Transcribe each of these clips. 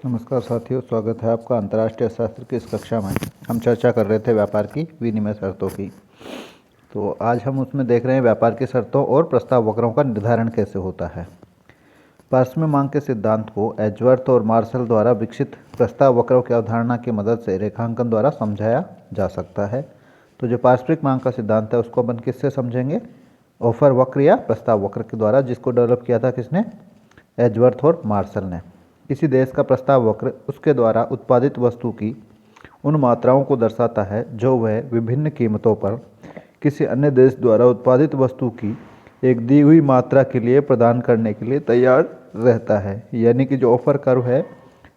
नमस्कार साथियों, स्वागत है आपका अंतर्राष्ट्रीय अर्थशास्त्र की इस कक्षा में। हम चर्चा कर रहे थे व्यापार की विनिमय शर्तों की। तो आज हम उसमें देख रहे हैं व्यापार की शर्तों और प्रस्ताव वक्रों का निर्धारण कैसे होता है। पारस्परिक मांग के सिद्धांत को एजवर्थ और मार्शल द्वारा विकसित प्रस्ताव वक्रों की अवधारणा की मदद से रेखांकन द्वारा समझाया जा सकता है। तो जो पारस्परिक मांग का सिद्धांत है उसको अपन किससे समझेंगे? ऑफर वक्र या प्रस्ताव वक्र के द्वारा, जिसको डेवलप किया था किसने? एजवर्थ और मार्शल ने। किसी देश का प्रस्ताव वक्र उसके द्वारा उत्पादित वस्तु की उन मात्राओं को दर्शाता है जो वह विभिन्न कीमतों पर किसी अन्य देश द्वारा उत्पादित वस्तु की एक दी हुई मात्रा के लिए प्रदान करने के लिए तैयार रहता है। यानी कि जो ऑफर कर्व है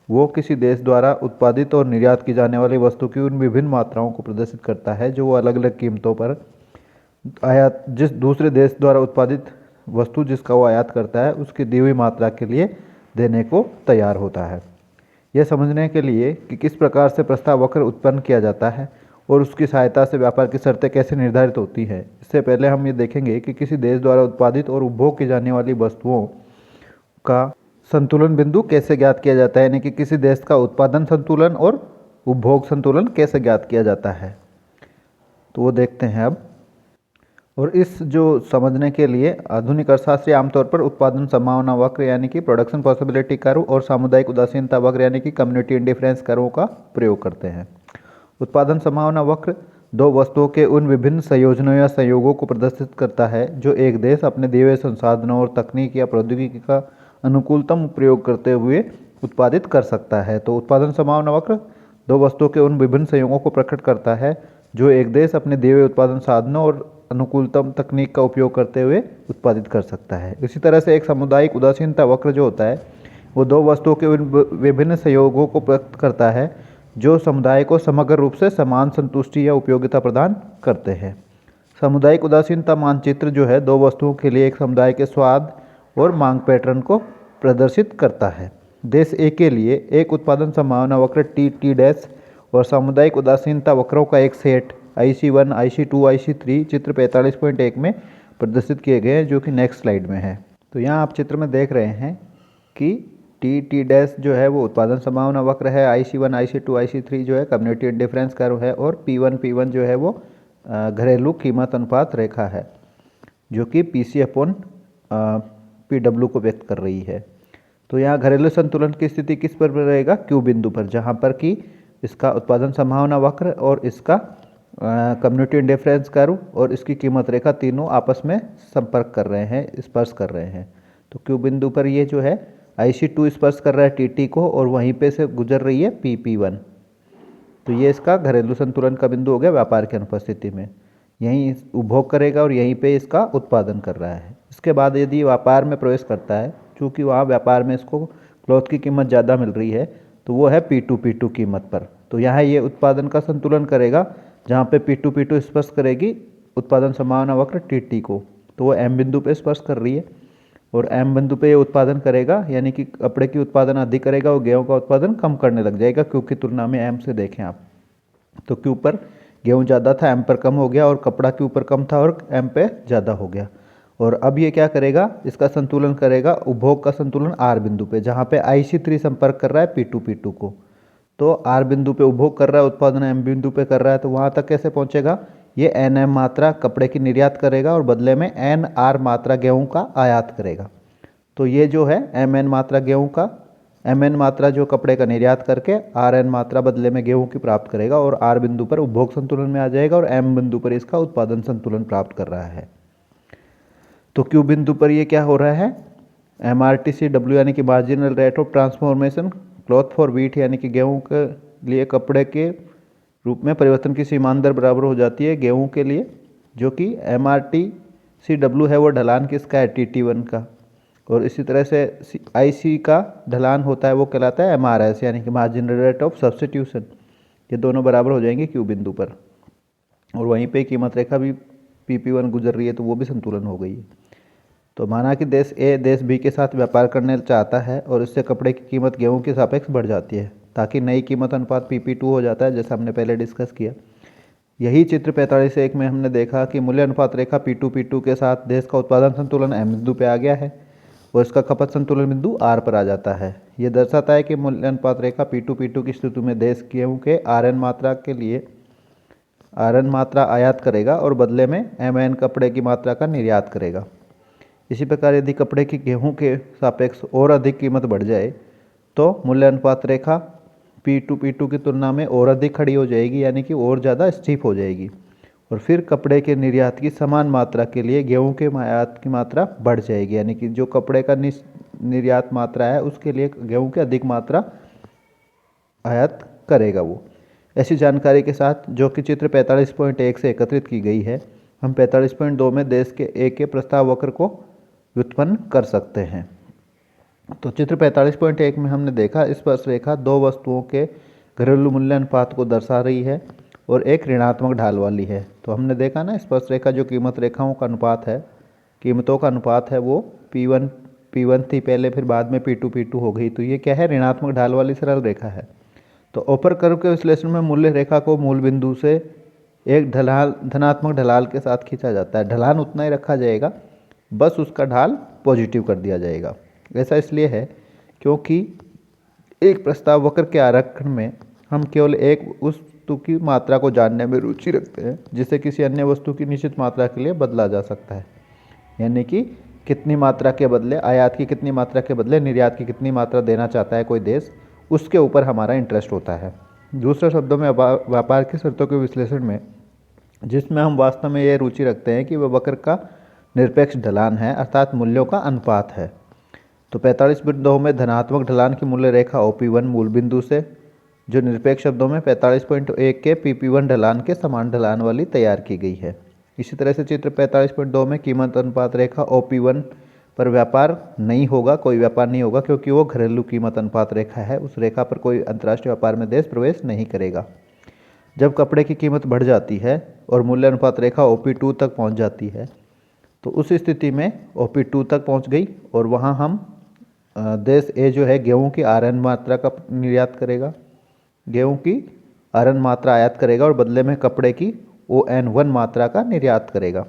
वो किसी देश द्वारा उत्पादित और निर्यात की जाने वाली वस्तु की उन विभिन्न मात्राओं को प्रदर्शित करता है जो वो अलग अलग कीमतों पर आयात जिस दूसरे देश द्वारा उत्पादित वस्तु जिसका वो आयात करता है उसकी दी हुई मात्रा के लिए देने को तैयार होता है। यह समझने के लिए कि किस प्रकार से प्रस्ताव वक्र उत्पन्न किया जाता है और उसकी सहायता से व्यापार की शर्तें कैसे निर्धारित होती हैं, इससे पहले हम ये देखेंगे कि किसी देश द्वारा उत्पादित और उपभोग की जाने वाली वस्तुओं का संतुलन बिंदु कैसे ज्ञात किया जाता है। यानी कि किसी देश का उत्पादन संतुलन और उपभोग संतुलन कैसे ज्ञात किया जाता है, तो वो देखते हैं अब। और इस जो समझने के लिए आधुनिक अर्थशास्त्री आमतौर पर उत्पादन संभावना वक्र यानी कि प्रोडक्शन पॉसिबिलिटी कर्व और सामुदायिक उदासीनता वक्र यानी कि कम्युनिटी इंडिफरेंस कर्वों का प्रयोग करते हैं। उत्पादन संभावना वक्र दो वस्तुओं के उन विभिन्न संयोजनों या संयोगों को प्रदर्शित करता है जो एक देश अपने दिए हुए संसाधनों और तकनीक या प्रौद्योगिकी का अनुकूलतम प्रयोग करते हुए उत्पादित कर सकता है। तो उत्पादन संभावना वक्र दो वस्तुओं के उन विभिन्न संयोगों को प्रकट करता है जो एक देश अपने दिए हुए उत्पादन साधनों और अनुकूलतम तकनीक का उपयोग करते हुए उत्पादित कर सकता है। इसी तरह से एक सामुदायिक उदासीनता वक्र जो होता है वो दो वस्तुओं के विभिन्न संयोगों को व्यक्त करता है जो समुदाय को समग्र रूप से समान संतुष्टि या उपयोगिता प्रदान करते हैं। सामुदायिक उदासीनता मानचित्र जो है दो वस्तुओं के लिए एक समुदाय के स्वाद और मांग पैटर्न को प्रदर्शित करता है। देश ए के लिए एक उत्पादन संभावना वक्र टी डैश और सामुदायिक उदासीनता वक्रों का एक सेट IC1, IC2, IC3 चित्र 45.1 में प्रदर्शित किए गए हैं, जो कि नेक्स्ट स्लाइड में है। तो यहाँ आप चित्र में देख रहे हैं कि टी डैश जो है वो उत्पादन संभावना वक्र है, IC1, IC2, IC3 जो है कम्युनिटी इंडिफरेंस कर्व है और P1 जो है वो घरेलू कीमत अनुपात रेखा है जो कि PC/PW को व्यक्त कर रही है। तो यहाँ घरेलू संतुलन की स्थिति किस पर रहेगा? Q बिंदु पर, जहाँ पर कि इसका उत्पादन संभावना वक्र और इसका कम्युनिटी इंडिफरेंस कर्व और इसकी कीमत रेखा तीनों आपस में संपर्क कर रहे हैं, स्पर्श कर रहे हैं। तो Q बिंदु पर ये जो है IC2 स्पर्श कर रहा है TT को और वहीं पे से गुजर रही है PP1। तो ये इसका घरेलू संतुलन का बिंदु हो गया व्यापार की अनुपस्थिति में। यहीं उपभोग करेगा और यहीं पे इसका उत्पादन कर रहा है। इसके बाद यदि व्यापार में प्रवेश करता है, चूँकि वहाँ व्यापार में इसको क्लॉथ की कीमत ज़्यादा मिल रही है, तो वो है P2 कीमत पर। तो यहाँ ये उत्पादन का संतुलन करेगा जहाँ पे P2 स्पर्श करेगी उत्पादन संभावना वक्र TT को, तो वो M बिंदु पे स्पर्श कर रही है और M बिंदु पे ये उत्पादन करेगा, यानी कि कपड़े की उत्पादन अधिक करेगा और गेहूं का उत्पादन कम करने लग जाएगा। Q की तुलना में M से देखें आप, तो Q पर गेहूं ज़्यादा था, M पर कम हो गया, और कपड़ा Q पर कम था और M पे ज़्यादा हो गया। और अब ये क्या करेगा? इसका संतुलन करेगा, उपभोग का संतुलन R बिंदु पे, जहाँ पे IC3 संपर्क कर रहा है P2 को। तो R बिंदु पे उपभोग कर रहा है, उत्पादन M बिंदु पे कर रहा है, तो वहाँ तक कैसे पहुँचेगा? ये NM मात्रा कपड़े की निर्यात करेगा और बदले में NR मात्रा गेहूं का आयात करेगा। तो ये जो है MN मात्रा गेहूं का, MN मात्रा जो कपड़े का निर्यात करके RN मात्रा बदले में गेहूं की प्राप्त करेगा और R बिंदु पर उपभोग संतुलन में आ जाएगा और M बिंदु पर इसका उत्पादन संतुलन प्राप्त कर रहा है। तो Q बिंदु पर ये क्या हो रहा है? MRTCW यानी कि marginal rate of transformation cloth for wheat यानी कि गेहूं के लिए कपड़े के रूप में परिवर्तन की सीमांत दर बराबर हो जाती है गेहूं के लिए, जो कि MRTCW है वो ढलान किसका है? TT1 का। और इसी तरह से IC का ढलान होता है वो कहलाता है MRS यानी कि मार्जिनल रेट ऑफ सब्स्टिट्यूशन। ये दोनों बराबर हो जाएंगे Q बिंदु पर और वहीं पे कीमत रेखा भी PP1 गुजर रही है, तो वो भी संतुलन हो गई है। तो माना कि देश A देश B के साथ व्यापार करने चाहता है और इससे कपड़े की कीमत गेहूं के सापेक्ष बढ़ जाती है ताकि नई कीमत अनुपात PP2 हो जाता है, जैसा हमने पहले डिस्कस किया। यही चित्र 45.1 में हमने देखा कि मूल्य अनुपात रेखा P2 के साथ देश का उत्पादन संतुलन M बिंदु पे आ गया है और इसका खपत संतुलन बिंदु आर पर आ जाता है। ये दर्शाता है कि मूल्य अनुपात रेखा P2 की स्थिति में देश गेहूं के RN मात्रा के लिए RN मात्रा आयात करेगा और बदले में MN कपड़े की मात्रा का निर्यात करेगा। इसी प्रकार यदि कपड़े की गेहूं के सापेक्ष और अधिक कीमत बढ़ जाए तो मूल्य अनुपात रेखा P2 की तुलना में और अधिक खड़ी हो जाएगी, यानी कि और ज़्यादा स्टीप हो जाएगी। और फिर कपड़े के निर्यात की समान मात्रा के लिए गेहूं के आयात की मात्रा बढ़ जाएगी, यानी कि जो कपड़े का निर्यात मात्रा है उसके लिए गेहूं की अधिक मात्रा आयात करेगा वो। ऐसी जानकारी के साथ जो कि चित्र 45.1 से एकत्रित की गई है, हम 45.2 में देश के ए के प्रस्ताव वक्र को व्युत्पन्न कर सकते हैं। तो चित्र 45.1 में हमने देखा स्पर्शरेखा दो वस्तुओं के घरेलू मूल्य अनुपात को दर्शा रही है और एक ऋणात्मक ढाल वाली है। तो हमने देखा ना, स्पर्शरेखा जो कीमत रेखाओं का अनुपात है, कीमतों का अनुपात है, वो P1 थी पहले, फिर बाद में P2 हो गई। तो ये क्या है, ऋणात्मक ढाल वाली सरल रेखा है। तो ऊपर कर्व के विश्लेषण में मूल्य रेखा को मूल बिंदु से एक धनात्मक ढलान के साथ खींचा जाता है। ढलान उतना ही रखा जाएगा, बस उसका ढाल पॉजिटिव कर दिया जाएगा। ऐसा इसलिए है क्योंकि एक प्रस्ताव वक्र के आरेखन में हम केवल एक वस्तु की मात्रा को जानने में रुचि रखते हैं, जिसे किसी अन्य वस्तु की निश्चित मात्रा के लिए बदला जा सकता है। यानी कि कितनी मात्रा के बदले, आयात की कितनी मात्रा के बदले निर्यात की कितनी मात्रा देना चाहता है कोई देश, उसके ऊपर हमारा इंटरेस्ट होता है। दूसरे शब्दों में व्यापार की शर्तों के विश्लेषण में जिसमें हम वास्तव में यह रुचि रखते हैं कि वह वक्र का निरपेक्ष ढलान है, अर्थात मूल्यों का अनुपात है। तो 45.2 में धनात्मक ढलान की मूल्य रेखा OP1 मूल बिंदु से, जो निरपेक्ष शब्दों में 45.1 के PP1 ढलान के समान ढलान वाली तैयार की गई है। इसी तरह से चित्र 45.2 में कीमत अनुपात रेखा OP1 पर व्यापार नहीं होगा, कोई व्यापार नहीं होगा, क्योंकि वो घरेलू कीमत अनुपात रेखा है। उस रेखा पर कोई अंतर्राष्ट्रीय व्यापार में देश प्रवेश नहीं करेगा। जब कपड़े की कीमत बढ़ जाती है और मूल्य अनुपात रेखा OP2 तक पहुंच जाती है, तो उस स्थिति में OP2 तक पहुंच गई और वहां हम देश ए जो है गेहूं की RN मात्रा का निर्यात करेगा, गेहूं की RN मात्रा आयात करेगा और बदले में कपड़े की ON1 मात्रा का निर्यात करेगा।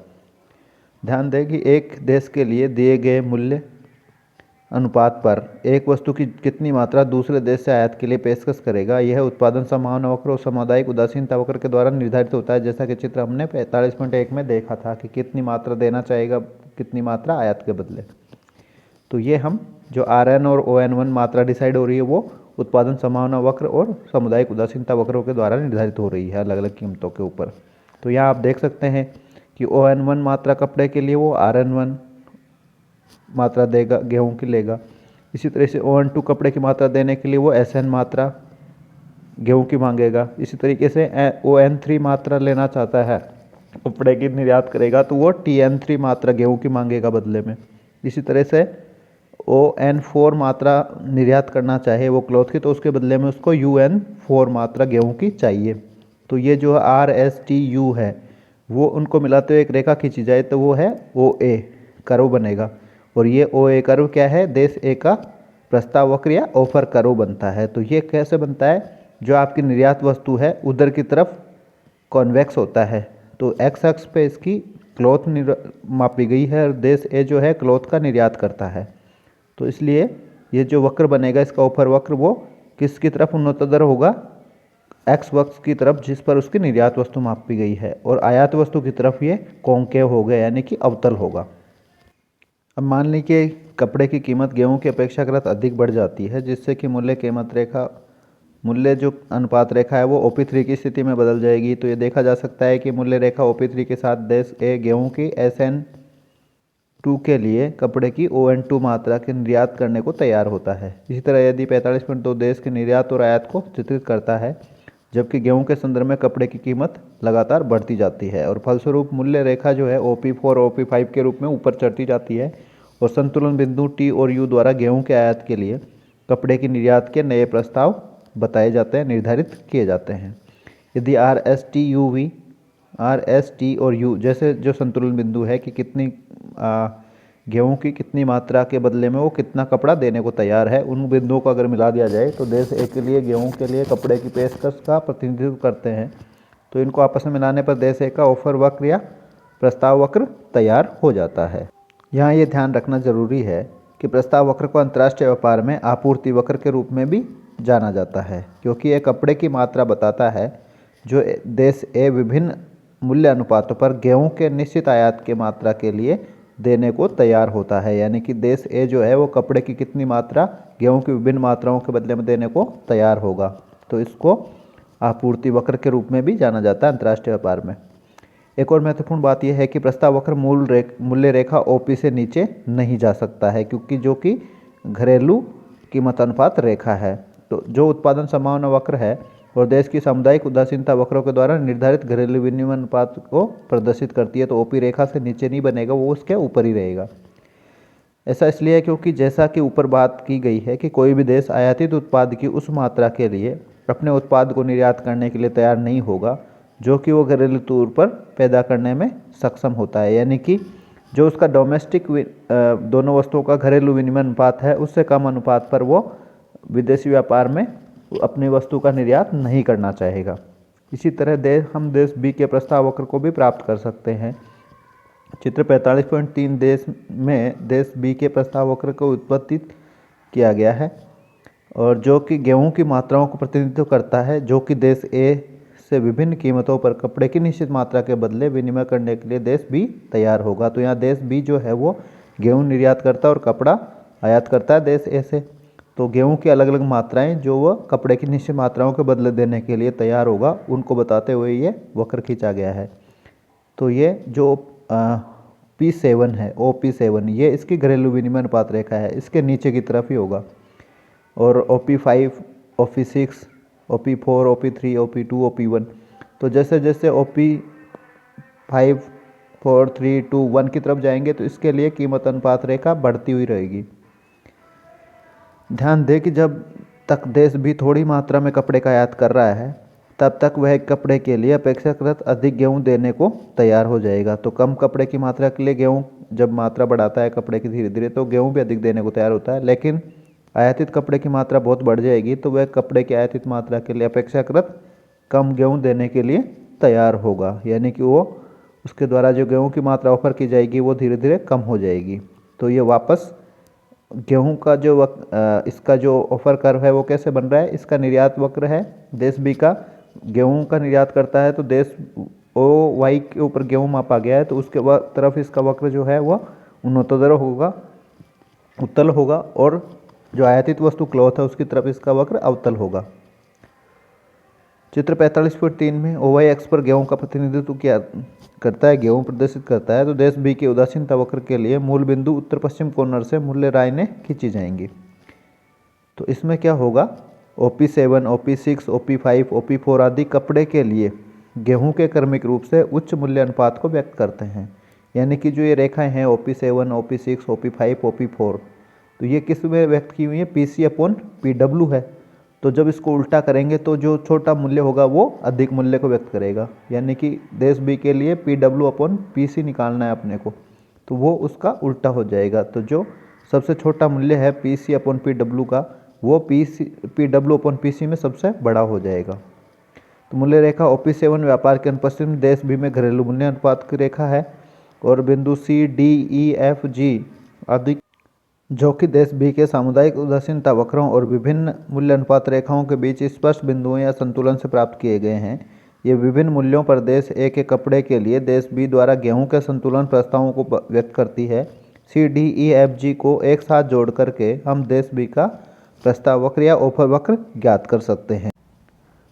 ध्यान दें कि एक देश के लिए दिए गए मूल्य अनुपात पर एक वस्तु की कितनी मात्रा दूसरे देश से आयात के लिए पेशकश करेगा, यह उत्पादन संभावना वक्र और सामुदायिक उदासीनता वक्र के द्वारा निर्धारित होता है। जैसा कि चित्र हमने 45.1 में देखा था कि कितनी मात्रा देना चाहेगा, कितनी मात्रा आयात के बदले। तो ये हम जो RN और ON1 मात्रा डिसाइड हो रही है वो उत्पादन संभावना वक्र और सामुदायिक उदासीनता वक्रों के द्वारा निर्धारित हो रही है अलग अलग कीमतों के ऊपर। तो यहाँ आप देख सकते हैं कि ON1 मात्रा कपड़े के लिए वो RN1 मात्रा देगा, गेहूं की लेगा। इसी तरह से ON2 कपड़े की मात्रा देने के लिए वो SN मात्रा गेहूं की मांगेगा। इसी तरीके से ON3 मात्रा लेना चाहता है, कपड़े की निर्यात करेगा, तो वो TN3 मात्रा गेहूं की मांगेगा बदले में। इसी तरह से ON4 मात्रा निर्यात करना चाहे वो क्लॉथ की, तो उसके बदले में उसको UN4 मात्रा गेहूं की चाहिए। तो ये जो RSTU है वो उनको मिलाते हुए एक रेखा खींची जाए तो वो है OA कर्व बनेगा। और ये OA कर्व क्या है, देश ए का प्रस्ताव वक्र या ऑफर कर्व बनता है। तो ये कैसे बनता है, जो आपकी निर्यात वस्तु है उधर की तरफ कॉन्वेक्स होता है। तो एक्स अक्ष पे इसकी क्लॉथ मापी गई है और देश ए जो है क्लॉथ का निर्यात करता है। तो इसलिए ये जो वक्र बनेगा, इसका ऑफर वक्र, वो किसकी तरफ उन्नततर होगा, एक्स वक्र की तरफ जिस पर उसकी निर्यात वस्तु मापी गई है, और आयात वस्तु की तरफ ये कॉन्केव हो गया, यानी कि अवतल होगा। अब मान ली कि कपड़े की कीमत गेहूं की अपेक्षाकृत अधिक बढ़ जाती है, जिससे कि मूल्य जो अनुपात रेखा है वो OP3 की स्थिति में बदल जाएगी। तो ये देखा जा सकता है कि मूल्य रेखा OP3 के साथ देश ए गेहूं की SN2 के लिए कपड़े की ON2 मात्रा के निर्यात करने को तैयार होता है। इसी तरह यदि 45.2 देश के निर्यात और आयात को चित्रित करता है, जबकि गेहूं के संदर्भ में कपड़े की कीमत लगातार बढ़ती जाती है और फलस्वरूप मूल्य रेखा जो है OP4 और OP5 के रूप में ऊपर चढ़ती जाती है और संतुलन बिंदु T और U द्वारा गेहूं के आयात के लिए कपड़े की निर्यात के नए प्रस्ताव बताए जाते हैं, निर्धारित किए जाते हैं। यदि R, S, T और U जैसे जो संतुलन बिंदु है कि कितनी गेहूं की कितनी मात्रा के बदले में वो कितना कपड़ा देने को तैयार है, उन बिंदुओं को अगर मिला दिया जाए तो देश ए के लिए गेहूं के लिए कपड़े की पेशकश का प्रतिनिधित्व करते हैं। तो इनको आपस में मिलाने पर देश ए का ऑफर वक्र या प्रस्ताव वक्र तैयार हो जाता है। यहाँ ये ध्यान रखना जरूरी है कि प्रस्ताव वक्र को अंतर्राष्ट्रीय व्यापार में आपूर्ति वक्र के रूप में भी जाना जाता है, क्योंकि यह कपड़े की मात्रा बताता है जो देश ए विभिन्न मूल्य अनुपातों पर गेहूं के निश्चित आयात की मात्रा के लिए देने को तैयार होता है। यानी कि देश ए जो है वो कपड़े की कितनी मात्रा गेहूं की विभिन्न मात्राओं के बदले में देने को तैयार होगा, तो इसको आपूर्ति वक्र के रूप में भी जाना जाता है अंतर्राष्ट्रीय व्यापार में। एक और महत्वपूर्ण बात यह है कि प्रस्ताव वक्र मूल्य रेखा ओपी से नीचे नहीं जा सकता है, क्योंकि जो कि घरेलू कीमत अनुपात रेखा है। तो जो उत्पादन संभावना वक्र है और देश की सामुदायिक उदासीनता वक्रों के द्वारा निर्धारित घरेलू विनिमय अनुपात को प्रदर्शित करती है, तो ओपी रेखा से नीचे नहीं बनेगा, वो उसके ऊपर ही रहेगा। ऐसा इसलिए है क्योंकि जैसा कि ऊपर बात की गई है कि कोई भी देश आयातित उत्पाद की उस मात्रा के लिए अपने उत्पाद को निर्यात करने के लिए तैयार नहीं होगा जो कि वो घरेलू तौर पर पैदा करने में सक्षम होता है। यानी कि जो उसका डोमेस्टिक दोनों वस्तुओं का घरेलू विनिमय अनुपात है उससे कम अनुपात पर वो विदेशी व्यापार में अपनी वस्तु का निर्यात नहीं करना चाहेगा। इसी तरह हम देश बी के प्रस्ताव वक्र को भी प्राप्त कर सकते हैं। चित्र 45.3 देश बी के प्रस्ताव वक्र को उत्पत्ति किया गया है और जो कि गेहूं की मात्राओं को प्रतिनिधित्व करता है, जो कि देश ए से विभिन्न कीमतों पर कपड़े की निश्चित मात्रा के बदले विनिमय करने के लिए देश बी तैयार होगा। तो यहाँ देश बी जो है वो गेहूं निर्यात करता है और कपड़ा आयात करता है देश ए से। तो गेहूं की अलग अलग मात्राएं जो वह कपड़े की निश्चित मात्राओं के बदले देने के लिए तैयार होगा, उनको बताते हुए ये वक्र खींचा गया है। तो ये जो P7 है, OP7, ये इसकी घरेलू विनिमय अनुपात रेखा है, इसके नीचे की तरफ ही होगा। और OP5, OP6, OP4, OP3, OP2, OP1, तो जैसे जैसे OP5, 4, 3, 2, 1 की तरफ जाएंगे तो इसके लिए कीमत अनुपात रेखा बढ़ती हुई रहेगी। ध्यान दें कि जब तक देश भी थोड़ी मात्रा में कपड़े का आयात कर रहा है तब तक वह कपड़े के लिए अपेक्षाकृत अधिक गेहूं देने को तैयार हो जाएगा। तो कम कपड़े की मात्रा के लिए गेहूं जब मात्रा बढ़ाता है कपड़े की धीरे धीरे, तो गेहूं भी अधिक देने को तैयार होता है। लेकिन आयातित कपड़े की मात्रा बहुत बढ़ जाएगी तो वह कपड़े की आयातित मात्रा के लिए अपेक्षाकृत कम गेहूँ देने के लिए तैयार होगा। यानी कि वो उसके द्वारा जो गेहूँ की मात्रा ऑफर की जाएगी वो धीरे धीरे कम हो जाएगी। तो ये वापस गेहूं का जो इसका जो ऑफर कर्व है वो कैसे बन रहा है, इसका निर्यात वक्र है। देश बी का गेहूं का निर्यात करता है तो देश ओ वाई के ऊपर गेहूं मापा गया है, तो उसके तरफ इसका वक्र जो है वह उन्नतोदर होगा, उत्तल होगा, और जो आयातित वस्तु क्लॉथ है उसकी तरफ इसका वक्र अवतल होगा। चित्र 45.3 में OY एक्स पर गेहूं का प्रतिनिधित्व किया करता है, गेहूं प्रदर्शित करता है। तो देश बी के उदासीनता वक्र के लिए मूल बिंदु उत्तर पश्चिम कॉर्नर से मूल्य लाइनें खींची जाएंगी। तो इसमें क्या होगा, OP7, OP6, OP5, OP4 आदि कपड़े के लिए गेहूं के क्रमिक रूप से उच्च मूल्य अनुपात को व्यक्त करते हैं। यानी कि जो ये रेखाएं हैं OP7, OP6, OP5, OP4, तो ये किस में व्यक्त की हुई है, PC/PW है। तो जब इसको उल्टा करेंगे तो जो छोटा मूल्य होगा वो अधिक मूल्य को व्यक्त करेगा। यानी कि देश बी के लिए PW/PC निकालना है अपने को, तो वो उसका उल्टा हो जाएगा। तो जो सबसे छोटा मूल्य है PC/PW का, वो PW/PC में सबसे बड़ा हो जाएगा। तो मूल्य रेखा OP7 व्यापार के अनुपस्थिति में देश बी में घरेलू मूल्य अनुपात की रेखा है, और बिंदु C/D/E/F/G आदि जो कि देश बी के सामुदायिक उदासीनता वक्रों और विभिन्न मूल्य अनुपात रेखाओं के बीच स्पष्ट बिंदुओं या संतुलन से प्राप्त किए गए हैं। ये विभिन्न मूल्यों पर देश ए के कपड़े के लिए देश बी द्वारा गेहूं के संतुलन प्रस्तावों को व्यक्त करती है। C/D/E/F/G को एक साथ जोड़ करके हम देश बी का प्रस्ताव वक्र या ऑफर वक्र ज्ञात कर सकते हैं,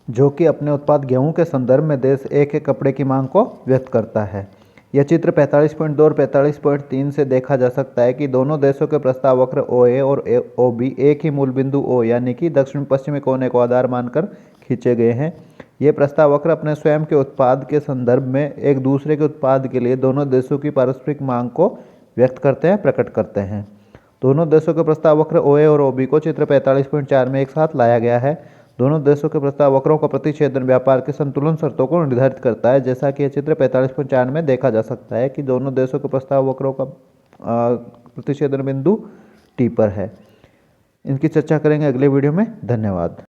जो कि अपने उत्पाद गेहूं के संदर्भ में देश ए के कपड़े की मांग को व्यक्त करता है। यह चित्र 45.2 और 45.3 से देखा जा सकता है कि दोनों देशों के प्रस्ताव वक्र OA और OB एक ही मूल बिंदु O यानी कि दक्षिण पश्चिमी कोने को आधार मानकर खींचे गए हैं। ये प्रस्ताव वक्र अपने स्वयं के उत्पाद के संदर्भ में एक दूसरे के उत्पाद के लिए दोनों देशों की पारस्परिक मांग को व्यक्त करते हैं, प्रकट करते हैं। दोनों देशों के प्रस्ताव वक्र OA और OB को चित्र 45.4 में एक साथ लाया गया है। दोनों देशों के प्रस्ताव वक्रों का प्रतिच्छेदन व्यापार के संतुलन शर्तों को निर्धारित करता है। जैसा कि यह चित्र 45.4 में देखा जा सकता है कि दोनों देशों के प्रस्ताव वक्रों का प्रतिच्छेदन बिंदु T पर है। इनकी चर्चा करेंगे अगले वीडियो में। धन्यवाद।